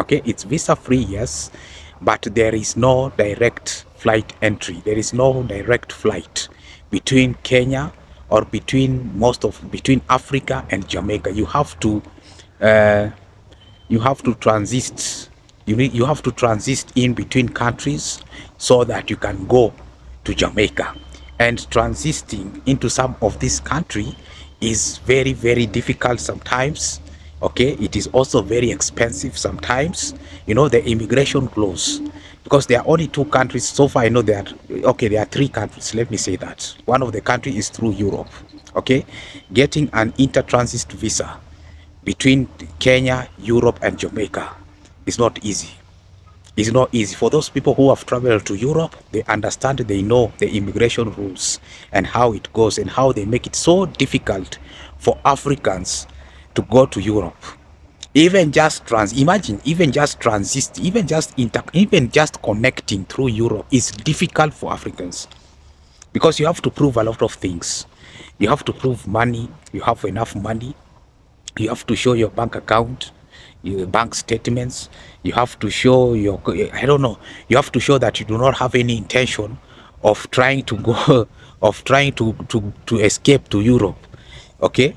Okay, it's visa free, yes, but there is no direct flight entry. There is no direct flight between Kenya or between Africa and Jamaica. Uh, you have to transit. You have to transit in between countries so that you can go to Jamaica. And transiting into some of this country is very, very difficult sometimes. Okay, it is also very expensive sometimes. You know, the immigration laws, because there are only two countries so far. I know there are, okay, there are three countries, let me say that. One of the country is through Europe. Okay, getting an inter-transit visa between Kenya, Europe, and Jamaica is not easy. It's not easy. For those people who have traveled to Europe, they understand, they know the immigration rules and how it goes and how they make it so difficult for Africans to go to Europe. Even just imagine, even just transit, even just connecting through Europe is difficult for Africans, because you have to prove a lot of things. You have to prove money, you have enough money. You have to show your bank account, your bank statements. You have to show your, I don't know, you have to show that you do not have any intention of trying to go, of trying to escape to Europe. Okay,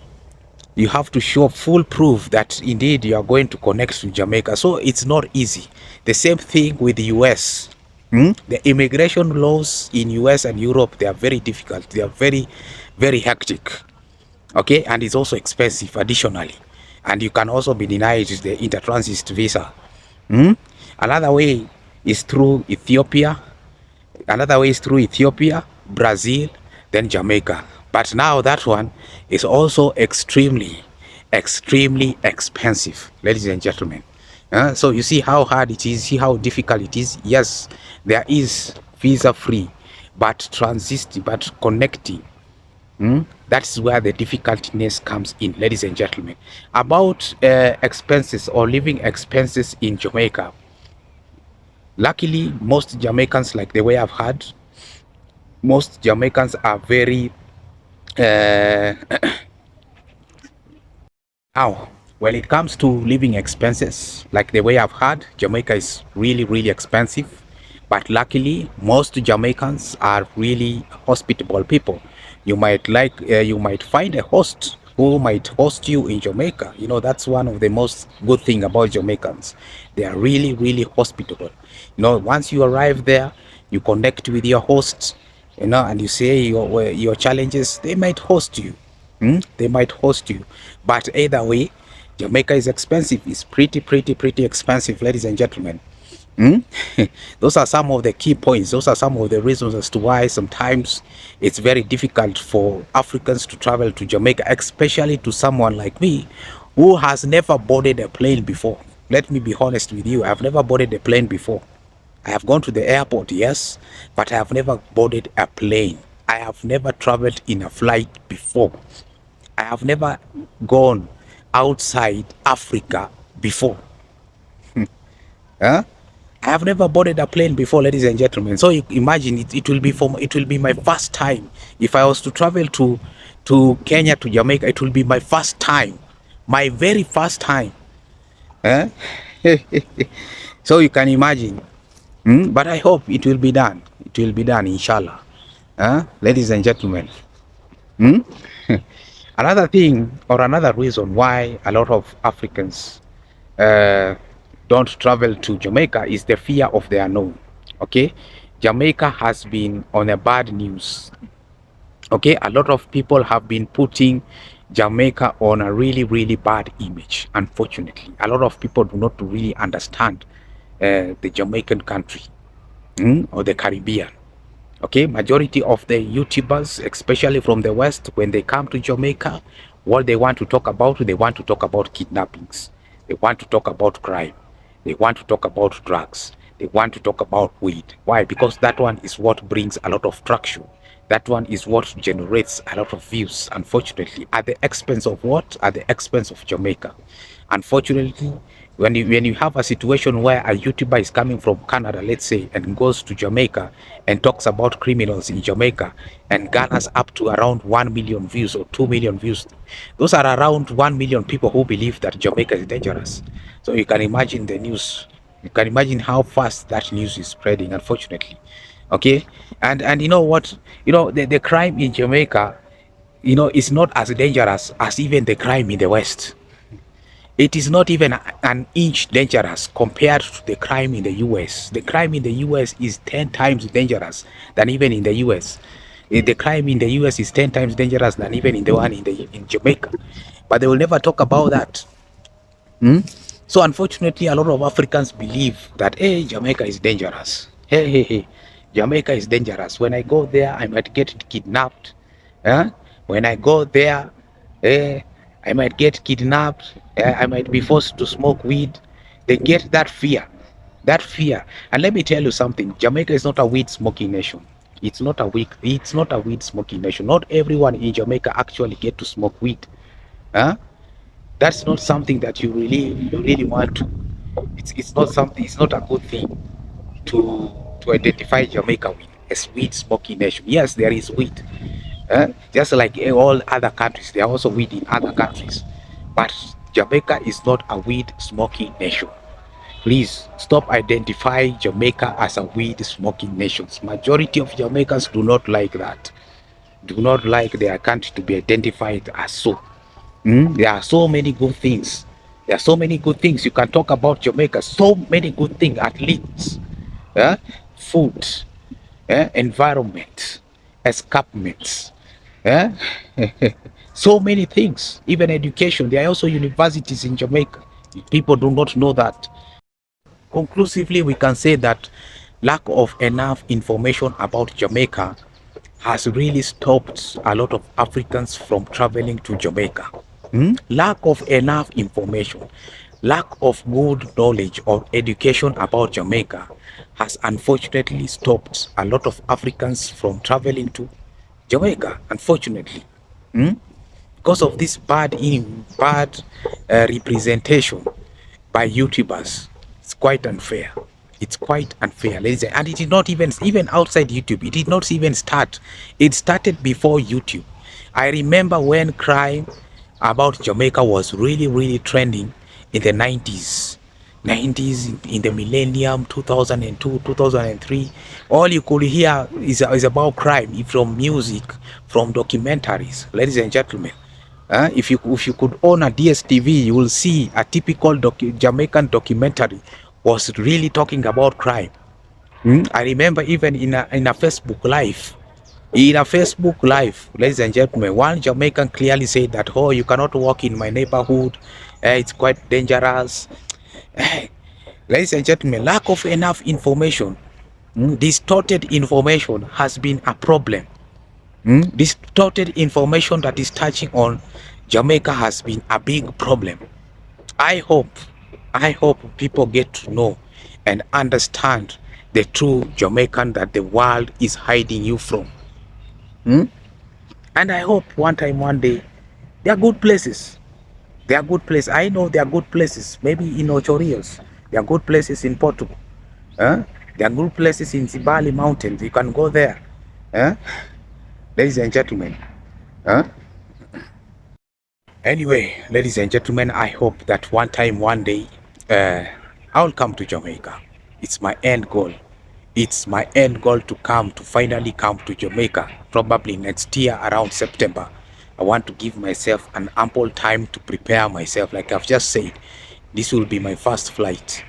you have to show full proof that indeed you are going to connect to Jamaica. So it's not easy. The same thing with the US. The immigration laws in US and Europe, they are very difficult. They are very, very hectic. Okay, and it's also expensive additionally, and you can also be denied the intertransit visa. Another way is through Ethiopia. Another way is through Ethiopia, Brazil, then Jamaica. But now that one is also extremely, extremely expensive, ladies and gentlemen. So you see how hard it is, see how difficult it is. Yes, there is visa free, but connecting, that's where the difficultiness comes in, ladies and gentlemen. About expenses or living expenses in Jamaica. Luckily, most Jamaicans, like the way I've heard, most Jamaicans are very uh, now when it comes to living expenses, like the way I've heard, Jamaica is really, really expensive. But luckily, most Jamaicans are really hospitable people. You might find a host who might host you in Jamaica. You know, that's one of the most good thing about Jamaicans. They are really, really hospitable. You know, once you arrive there, you connect with your host, you know, and you say your challenges, they might host you. They might host you. But either way, Jamaica is expensive. It's pretty, pretty, pretty expensive, ladies and gentlemen. Those are some of the key points. Those are some of the reasons as to why sometimes it's very difficult for Africans to travel to Jamaica, especially to someone like me who has never boarded a plane before. Let me be honest with you. I've never boarded a plane before. I have gone to the airport, yes, but I have never boarded a plane. I have never traveled in a flight before. I have never gone outside Africa before. Huh? I have never boarded a plane before, ladies and gentlemen. So you imagine it will be my first time. If I was to travel to Kenya, to Jamaica, it will be my first time. My very first time. Huh? So you can imagine. But I hope it will be done. It will be done, inshallah. Ladies and gentlemen. Another thing or another reason why a lot of Africans don't travel to Jamaica is the fear of the unknown. Okay, Jamaica has been on a bad news. Okay, a lot of people have been putting Jamaica on a really, really bad image. Unfortunately, a lot of people do not really understand the Jamaican country or the Caribbean. Okay, majority of the YouTubers, especially from the West, when they come to Jamaica, what they want to talk about, they want to talk about kidnappings. They want to talk about crime. They want to talk about drugs. They want to talk about weed. Why? Because that one is what brings a lot of traction. That one is what generates a lot of views, unfortunately, at the expense of what? At the expense of Jamaica. Unfortunately, when you have a situation where a YouTuber is coming from Canada, let's say, and goes to Jamaica and talks about criminals in Jamaica and garners up to around 1 million views or 2 million views, those are around 1 million people who believe that Jamaica is dangerous. So you can imagine the news. You can imagine how fast that news is spreading, unfortunately. Okay, and you know what? The crime in Jamaica, is not as dangerous as even the crime in the West. It is not even an inch dangerous compared to the crime in the US. The crime in the US is 10 times dangerous than even in the US. The crime in the US is 10 times dangerous than even in the one in Jamaica. But they will never talk about that. Hmm? So unfortunately, a lot of Africans believe that, hey, Jamaica is dangerous. Hey, Jamaica is dangerous. When I go there, I might get kidnapped. Huh? When I go there, eh, I might get kidnapped. I might be forced to smoke weed. They get that fear. That fear. And let me tell you something. Jamaica is not a weed smoking nation. It's not a weed smoking nation. Not everyone in Jamaica actually get to smoke weed. Huh? That's not something that you really want to. It's not something. It's not a good thing to identify Jamaica with as weed smoking nation. Yes, there is weed, just like all other countries. There are also weed in other countries, but Jamaica is not a weed smoking nation. Please stop identifying Jamaica as a weed smoking nation. Majority of Jamaicans do not like that. Do not like their country to be identified as so. There are so many good things. There are so many good things you can talk about Jamaica. So many good things, athletes, food, environment, escarpments, eh? So many things. Even education. There are also universities in Jamaica. People do not know that. Conclusively, we can say that lack of enough information about Jamaica has really stopped a lot of Africans from traveling to Jamaica. Lack of enough information, lack of good knowledge or education about Jamaica has unfortunately stopped a lot of Africans from traveling to Jamaica, unfortunately. Because of this bad representation by YouTubers. It's quite unfair. It's quite unfair, ladies, and it did not even outside YouTube. It did not even start. It started before YouTube. I remember when crime about Jamaica was really trending in the 90s in the millennium 2002 2003. All you could hear is about crime from music, from documentaries, ladies and gentlemen. If you could own a DSTV, you will see a typical Jamaican documentary was really talking about crime. I remember even in a Facebook live. In a Facebook live, ladies and gentlemen, one Jamaican clearly said that, oh, you cannot walk in my neighborhood. It's quite dangerous. Ladies and gentlemen, lack of enough information, distorted information has been a problem. Distorted information that is touching on Jamaica has been a big problem. I hope people get to know and understand the true Jamaican that the world is hiding you from. And I hope one time, one day, there are good places. There are good places. I know there are good places. Maybe in Ochorios. There are good places in Portugal. There are good places in Zibali Mountains. You can go there. Ladies and gentlemen. Anyway, ladies and gentlemen, I hope that one time, one day, I'll come to Jamaica. It's my end goal. It's my end goal to finally come to Jamaica, probably next year around September. I want to give myself an ample time to prepare myself. Like I've just said, this will be my first flight.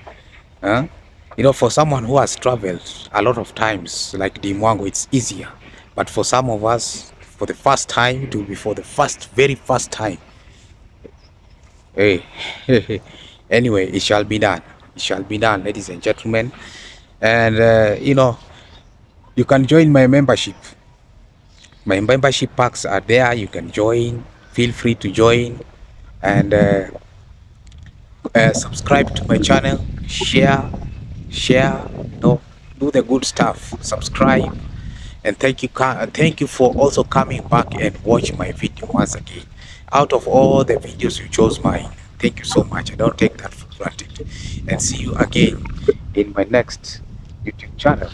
For someone who has traveled a lot of times, like Dimwango, it's easier. But for some of us, for the first time, it will be for the very first time. Hey, anyway, it shall be done. It shall be done, ladies and gentlemen. And you can join my membership. My membership packs are there. You can join. Feel free to join and subscribe to my channel. Share. Do the good stuff. Subscribe. And thank you for also coming back and watch my video once again. Out of all the videos, you chose mine. Thank you so much. I don't take that for granted. And see you again in my next YouTube channel.